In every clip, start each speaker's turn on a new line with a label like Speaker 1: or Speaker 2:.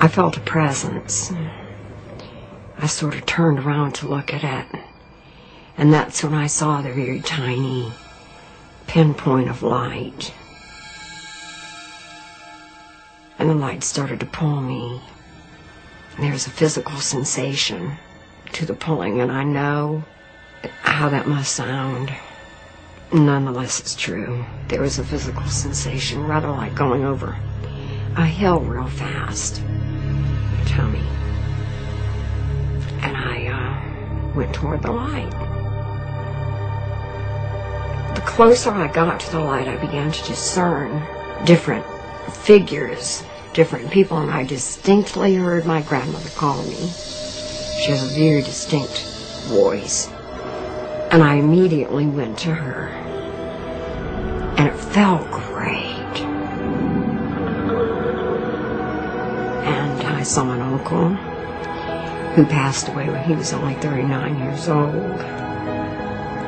Speaker 1: I felt a presence. I sort of turned around to look at it, and that's when I saw the very tiny pinpoint of light. And the light started to pull me. There was a physical sensation to the pulling, and I know how that must sound. Nonetheless, it's true. There was a physical sensation, rather like going over a hill real fast. Tell me. And I went toward the light. The closer I got to the light, I began to discern different figures, different people, and I distinctly heard my grandmother call me. She has a very distinct voice. And I immediately went to her. And it felt great. And I saw an uncle who passed away when he was only 39 years old.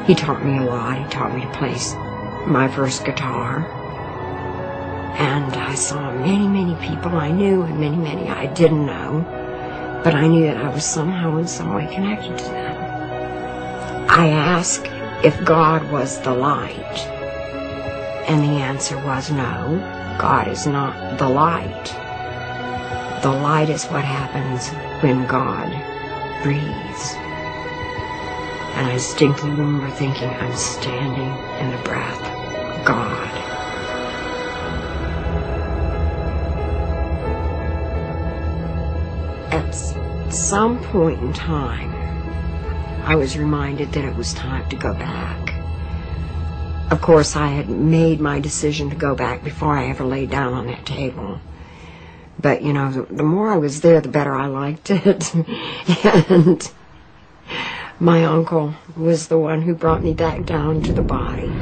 Speaker 1: He taught me a lot. He taught me to play my first guitar. And I saw many, many people I knew and many, many I didn't know. But I knew that I was somehow in some way connected to them. I asked if God was the light. And the answer was no. God is not the light. The light is what happens when God breathes. And I distinctly remember thinking, I'm standing in the breath of God. At some point in time, I was reminded that it was time to go back. Of course, I had made my decision to go back before I ever laid down on that table. But, you know, the more I was there, the better I liked it. And my uncle was the one who brought me back down to the body.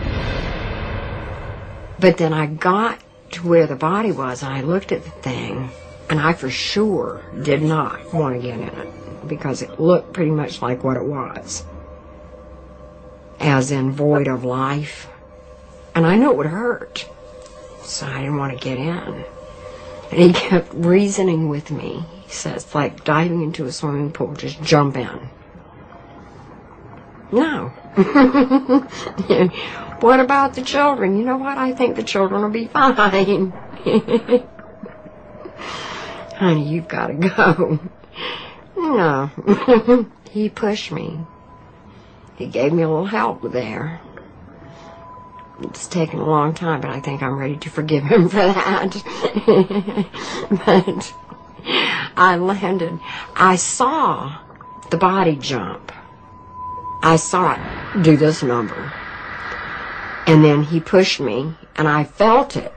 Speaker 1: But then I got to where the body was, and I looked at the thing, and I for sure did not want to get in it, because it looked pretty much like what it was, as in void of life. And I knew it would hurt, so I didn't want to get in. And he kept reasoning with me. He says, it's like diving into a swimming pool, just jump in. No. What about the children? You know what? I think the children will be fine. Honey, you've got to go. No. He pushed me. He gave me a little help there. It's taken a long time, but I think I'm ready to forgive him for that. But I landed. I saw the body jump. I saw it do this number. And then he pushed me, and I felt it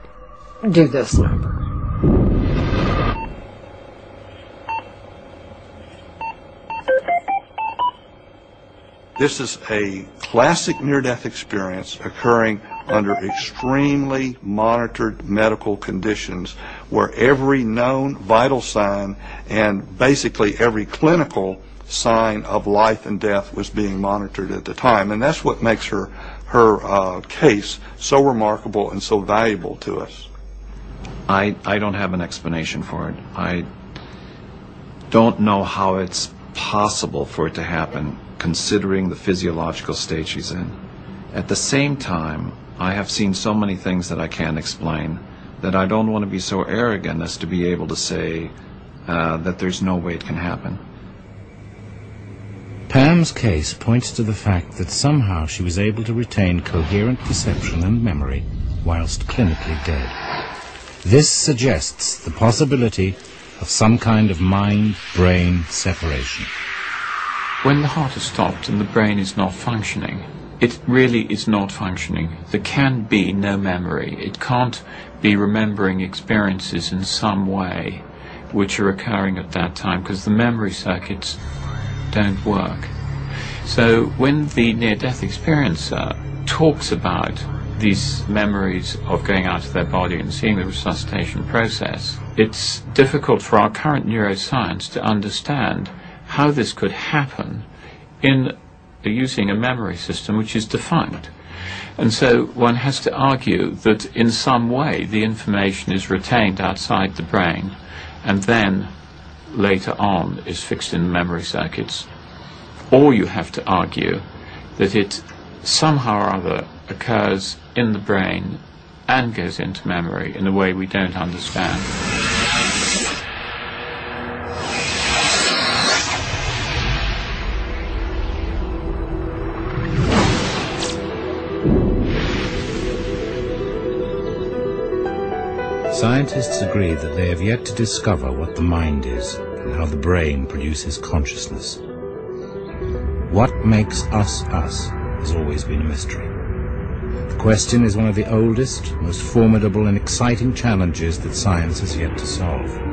Speaker 1: do this number.
Speaker 2: This is a classic near-death experience occurring under extremely monitored medical conditions, where every known vital sign and basically every clinical sign of life and death was being monitored at the time. And that's what makes her case so remarkable and so valuable to us.
Speaker 3: I don't have an explanation for it. I don't know how it's possible for it to happen, considering the physiological state she's in. At the same time, I have seen so many things that I can't explain that I don't want to be so arrogant as to be able to say that there's no way it can happen.
Speaker 4: Pam's case points to the fact that somehow she was able to retain coherent perception and memory whilst clinically dead. This suggests the possibility of some kind of mind-brain separation.
Speaker 5: When the heart has stopped and the brain is not functioning, it really is not functioning. There can be no memory. It can't be remembering experiences in some way which are occurring at that time, because the memory circuits don't work. So when the near-death experiencer talks about these memories of going out of their body and seeing the resuscitation process, it's difficult for our current neuroscience to understand how this could happen in using a memory system which is defunct. And so one has to argue that in some way the information is retained outside the brain, and then later on is fixed in the memory circuits, or you have to argue that it somehow or other occurs in the brain and goes into memory in a way we don't understand.
Speaker 4: Scientists agree that they have yet to discover what the mind is and how the brain produces consciousness. What makes us us has always been a mystery. The question is one of the oldest, most formidable and exciting challenges that science has yet to solve.